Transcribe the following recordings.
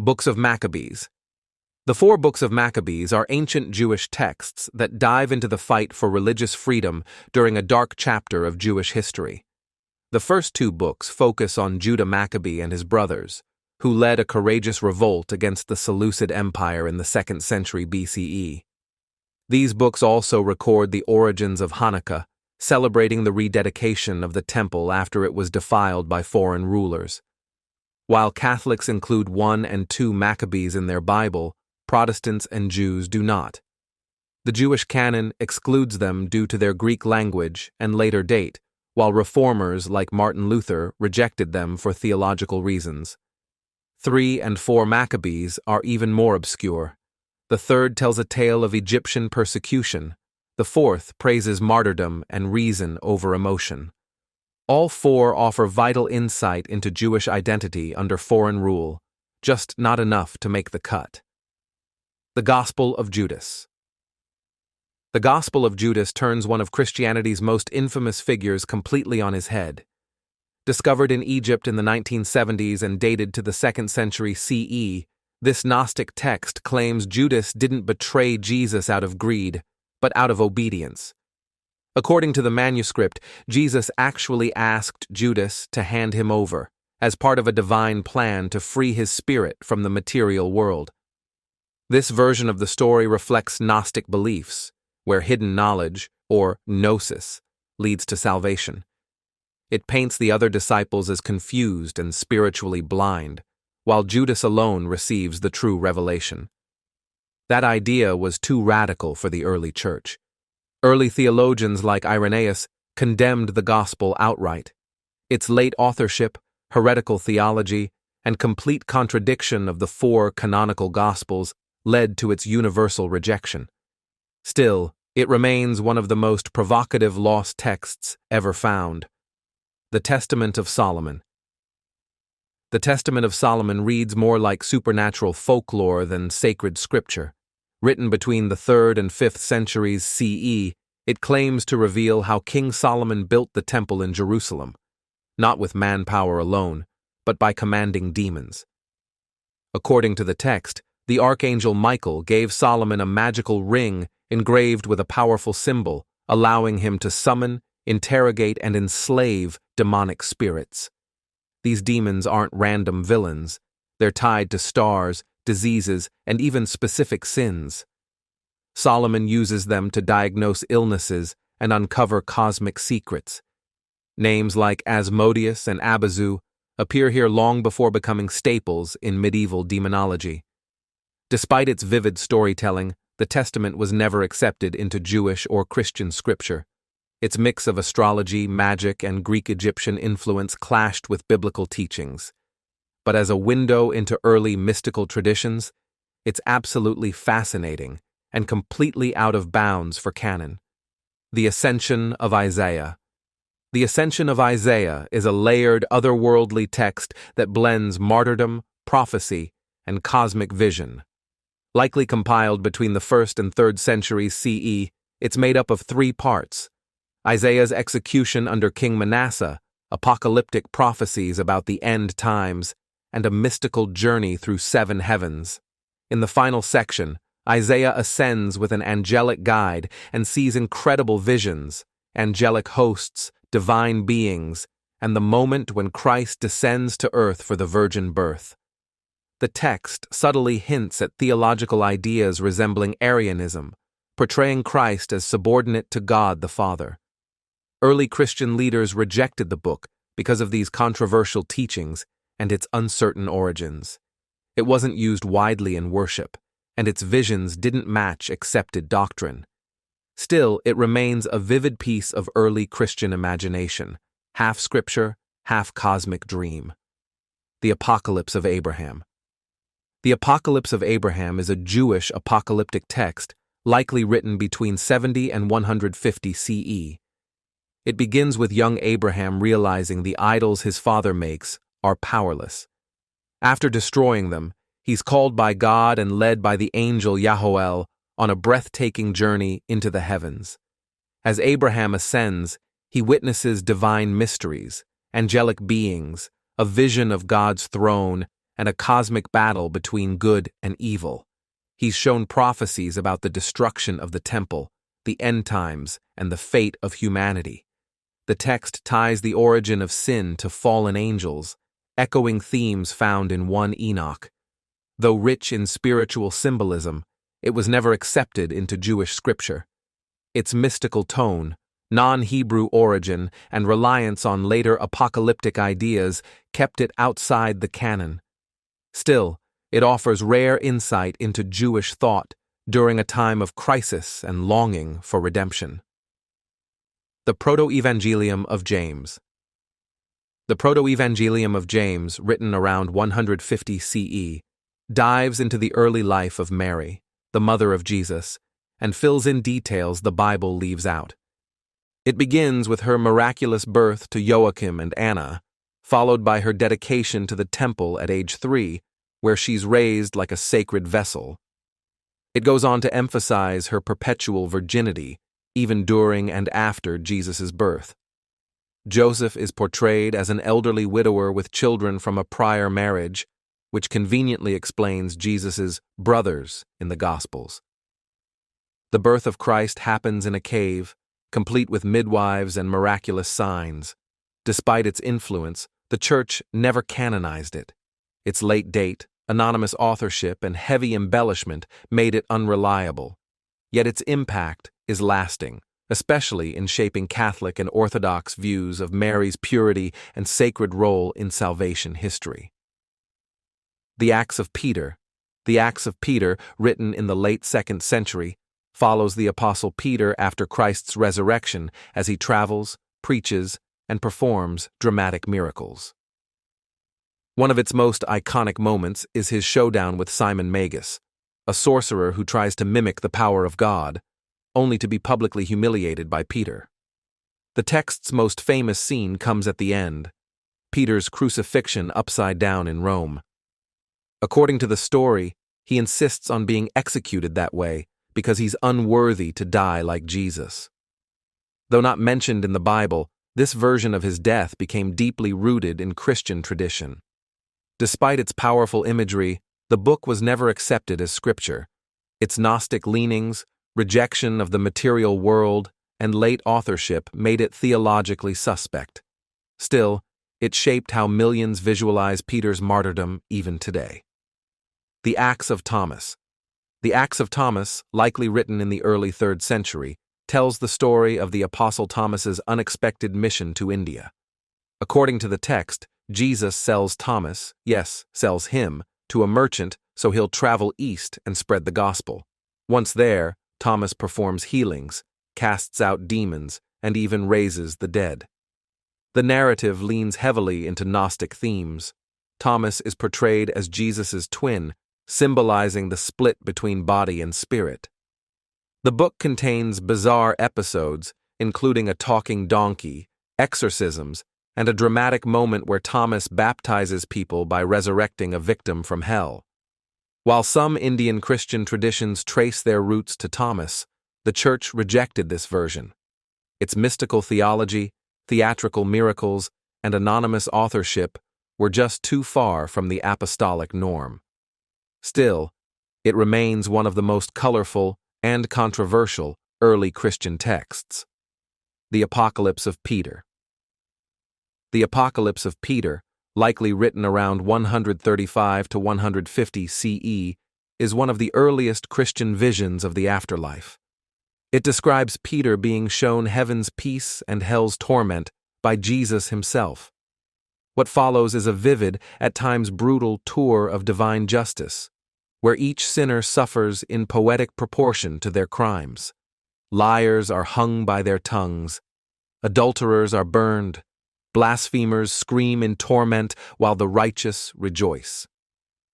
Books of Macabes. The 4 books of Macabes are ancient Jewish texts that dive into the fight for religious freedom during a dark chapter of Jewish history. The first 2 books focus on Judah Maccabee and his brothers, who led a courageous revolt against the Seleucid Empire in the 2nd century BCE. These books also record the origins of Hanukkah, celebrating the rededication of the temple after it was defiled by foreign rulers. While Catholics include 1 and 2 Maccabees in their Bible, Protestants and Jews do not. The Jewish canon excludes them due to their Greek language and later date, while reformers like Martin Luther rejected them for theological reasons. 3 and 4 Maccabees are even more obscure. The 3rd tells a tale of Egyptian persecution. The 4th praises martyrdom and reason over emotion. All 4 offer vital insight into Jewish identity under foreign rule, just not enough to make the cut. The Gospel of Judas. The Gospel of Judas turns one of Christianity's most infamous figures completely on his head. Discovered in Egypt in the 1970s and dated to the 2nd century CE, this Gnostic text claims Judas didn't betray Jesus out of greed, but out of obedience. According to the manuscript, Jesus actually asked Judas to hand him over, as part of a divine plan to free his spirit from the material world. This version of the story reflects Gnostic beliefs, where hidden knowledge, or gnosis, leads to salvation. It paints the other disciples as confused and spiritually blind, while Judas alone receives the true revelation. That idea was too radical for the early church. Early theologians like Irenaeus condemned the gospel outright. Its late authorship, heretical theology, and complete contradiction of the 4 canonical gospels led to its universal rejection. Still, it remains one of the most provocative lost texts ever found. The Testament of Solomon. The Testament of Solomon reads more like supernatural folklore than sacred scripture. Written between the 3rd and 5th centuries CE, it claims to reveal how King Solomon built the temple in Jerusalem, not with manpower alone, but by commanding demons. According to the text, the archangel Michael gave Solomon a magical ring engraved with a powerful symbol, allowing him to summon, interrogate, and enslave demonic spirits. These demons aren't random villains. They're tied to stars, diseases, and even specific sins. Solomon uses them to diagnose illnesses and uncover cosmic secrets. Names like Asmodeus and Abazu appear here long before becoming staples in medieval demonology. Despite its vivid storytelling, the Testament was never accepted into Jewish or Christian scripture. Its mix of astrology, magic, and Greek-Egyptian influence clashed with biblical teachings. But as a window into early mystical traditions, it's absolutely fascinating and completely out of bounds for canon. The Ascension of Isaiah. The Ascension of Isaiah is a layered, otherworldly text that blends martyrdom, prophecy, and cosmic vision. Likely compiled between the 1st and 3rd centuries CE, it's made up of 3 parts. Isaiah's execution under King Manasseh, apocalyptic prophecies about the end times, and a mystical journey through 7 heavens. In the final section, Isaiah ascends with an angelic guide and sees incredible visions, angelic hosts, divine beings, and the moment when Christ descends to earth for the virgin birth. The text subtly hints at theological ideas resembling Arianism, portraying Christ as subordinate to God the Father. Early Christian leaders rejected the book because of these controversial teachings and its uncertain origins. It wasn't used widely in worship, and its visions didn't match accepted doctrine. Still, it remains a vivid piece of early Christian imagination, half scripture, half cosmic dream. The Apocalypse of Abraham. The Apocalypse of Abraham is a Jewish apocalyptic text likely written between 70 and 150 CE. It begins with young Abraham realizing the idols his father makes are powerless. After destroying them, he's called by God and led by the angel Yahoel on a breathtaking journey into the heavens. As Abraham ascends, he witnesses divine mysteries, angelic beings, a vision of God's throne, and a cosmic battle between good and evil. He's shown prophecies about the destruction of the temple, the end times, and the fate of humanity. The text ties the origin of sin to fallen angels, echoing themes found in 1 Enoch. Though rich in spiritual symbolism, it was never accepted into Jewish scripture. Its mystical tone, non-Hebrew origin, and reliance on later apocalyptic ideas kept it outside the canon. Still, it offers rare insight into Jewish thought during a time of crisis and longing for redemption. The Proto-Evangelium of James. The Proto-Evangelium of James, written around 150 CE, dives into the early life of Mary, the mother of Jesus, and fills in details the Bible leaves out. It begins with her miraculous birth to Joachim and Anna, followed by her dedication to the temple at age 3, where she's raised like a sacred vessel. It goes on to emphasize her perpetual virginity, even during and after Jesus' birth. Joseph is portrayed as an elderly widower with children from a prior marriage, which conveniently explains Jesus' brothers in the Gospels. The birth of Christ happens in a cave, complete with midwives and miraculous signs. Despite its influence, the Church never canonized it. Its late date, anonymous authorship, and heavy embellishment made it unreliable. Yet its impact is lasting, especially in shaping Catholic and Orthodox views of Mary's purity and sacred role in salvation history. The Acts of Peter. The Acts of Peter, written in the late 2nd century, follows the Apostle Peter after Christ's resurrection as he travels, preaches, and performs dramatic miracles. One of its most iconic moments is his showdown with Simon Magus, a sorcerer who tries to mimic the power of God, only to be publicly humiliated by Peter. The text's most famous scene comes at the end, Peter's crucifixion upside down in Rome. According to the story, he insists on being executed that way because he's unworthy to die like Jesus. Though not mentioned in the Bible, this version of his death became deeply rooted in Christian tradition. Despite its powerful imagery, the book was never accepted as scripture. Its Gnostic leanings, rejection of the material world, and late authorship made it theologically suspect. Still, it shaped how millions visualize Peter's martyrdom even today. The Acts of Thomas. The Acts of Thomas, likely written in the early 3rd century, tells the story of the Apostle Thomas's unexpected mission to India. According to the text, Jesus sells Thomas, sells him, to a merchant so he'll travel east and spread the gospel. Once there, Thomas performs healings, casts out demons, and even raises the dead. The narrative leans heavily into Gnostic themes. Thomas is portrayed as Jesus' twin, symbolizing the split between body and spirit. The book contains bizarre episodes, including a talking donkey, exorcisms, and a dramatic moment where Thomas baptizes people by resurrecting a victim from hell. While some Indian Christian traditions trace their roots to Thomas, the Church rejected this version. Its mystical theology, theatrical miracles, and anonymous authorship were just too far from the apostolic norm. Still, it remains one of the most colorful and controversial early Christian texts. The Apocalypse of Peter. The Apocalypse of Peter, likely written around 135 to 150 CE, is one of the earliest Christian visions of the afterlife. It describes Peter being shown heaven's peace and hell's torment by Jesus himself. What follows is a vivid, at times brutal tour of divine justice, where each sinner suffers in poetic proportion to their crimes. Liars are hung by their tongues, adulterers are burned, blasphemers scream in torment while the righteous rejoice.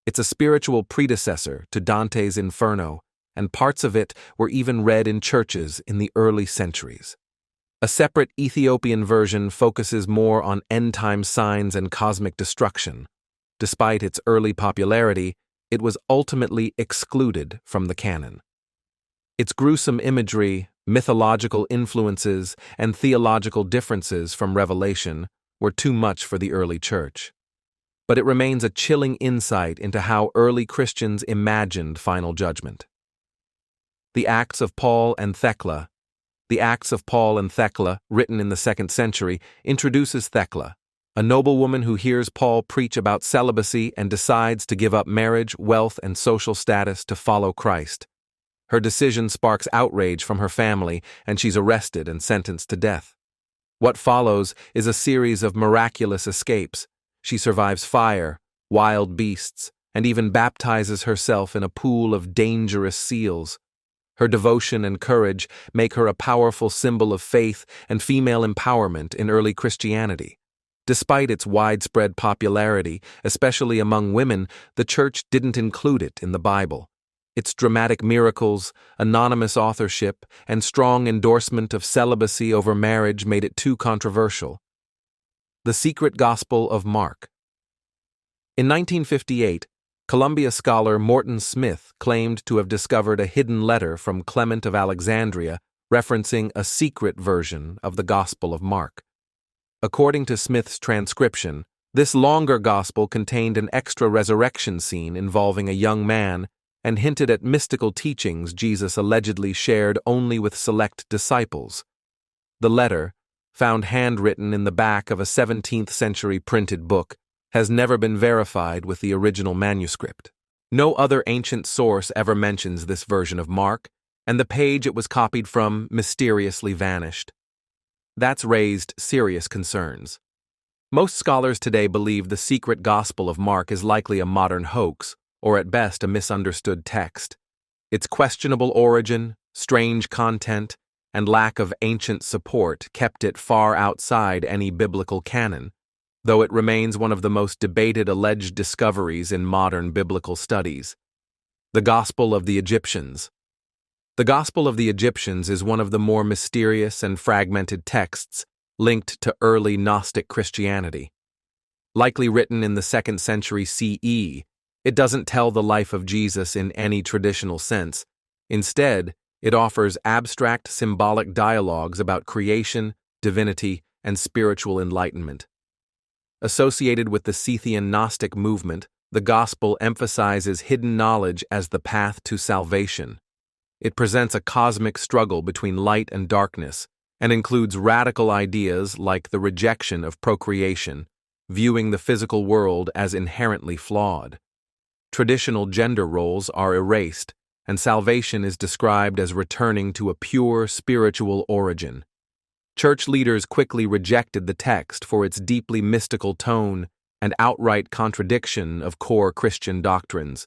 It's a spiritual predecessor to Dante's Inferno, and parts of it were even read in churches in the early centuries. A separate Ethiopian version focuses more on end-time signs and cosmic destruction. Despite its early popularity, it was ultimately excluded from the canon. Its gruesome imagery, mythological influences, and theological differences from Revelation were too much for the early church. but it remains a chilling insight into how early Christians imagined final judgment. The Acts of Paul and Thela. The Acts of Paul and Thela, written in the 2nd century, introduces Thela, a noblewoman who hears Paul preach about celibacy and decides to give up marriage, wealth, and social status to follow Christ. Her decision sparks outrage from her family, and she's arrested and sentenced to death. What follows is a series of miraculous escapes. She survives fire, wild beasts, and even baptizes herself in a pool of dangerous seals. Her devotion and courage make her a powerful symbol of faith and female empowerment in early Christianity. Despite its widespread popularity, especially among women, the Church didn't include it in the Bible. Its dramatic miracles, anonymous authorship, and strong endorsement of celibacy over marriage made it too controversial. The Secret Gospel of Mark. In 1958, Columbia scholar Morton Smith claimed to have discovered a hidden letter from Clement of Alexandria referencing a secret version of the Gospel of Mark. According to Smith's transcription, this longer gospel contained an extra resurrection scene involving a young man and hinted at mystical teachings Jesus allegedly shared only with select disciples. The letter, found handwritten in the back of a 17th-century printed book, has never been verified with the original manuscript. No other ancient source ever mentions this version of Mark, and the page it was copied from mysteriously vanished. That's raised serious concerns. Most scholars today believe the secret Gospel of Mark is likely a modern hoax, or at best a misunderstood text. Its questionable origin, strange content, and lack of ancient support kept it far outside any biblical canon, though it remains one of the most debated alleged discoveries in modern biblical studies. The Gospel of the Egyptians. The Gospel of the Egyptians is one of the more mysterious and fragmented texts linked to early Gnostic Christianity. Likely written in the 2nd century CE, it doesn't tell the life of Jesus in any traditional sense. Instead, it offers abstract symbolic dialogues about creation, divinity, and spiritual enlightenment. Associated with the Scythian Gnostic movement, the Gospel emphasizes hidden knowledge as the path to salvation. It presents a cosmic struggle between light and darkness, and includes radical ideas like the rejection of procreation, viewing the physical world as inherently flawed. Traditional gender roles are erased, and salvation is described as returning to a pure spiritual origin. Church leaders quickly rejected the text for its deeply mystical tone and outright contradiction of core Christian doctrines.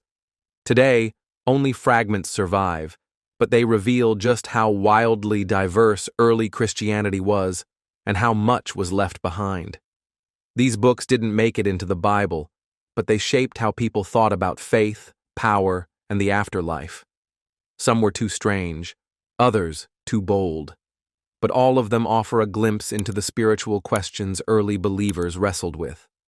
Today, only fragments survive, but they reveal just how wildly diverse early Christianity was and how much was left behind. These books didn't make it into the Bible, but they shaped how people thought about faith, power, and the afterlife. Some were too strange, others too bold, but all of them offer a glimpse into the spiritual questions early believers wrestled with.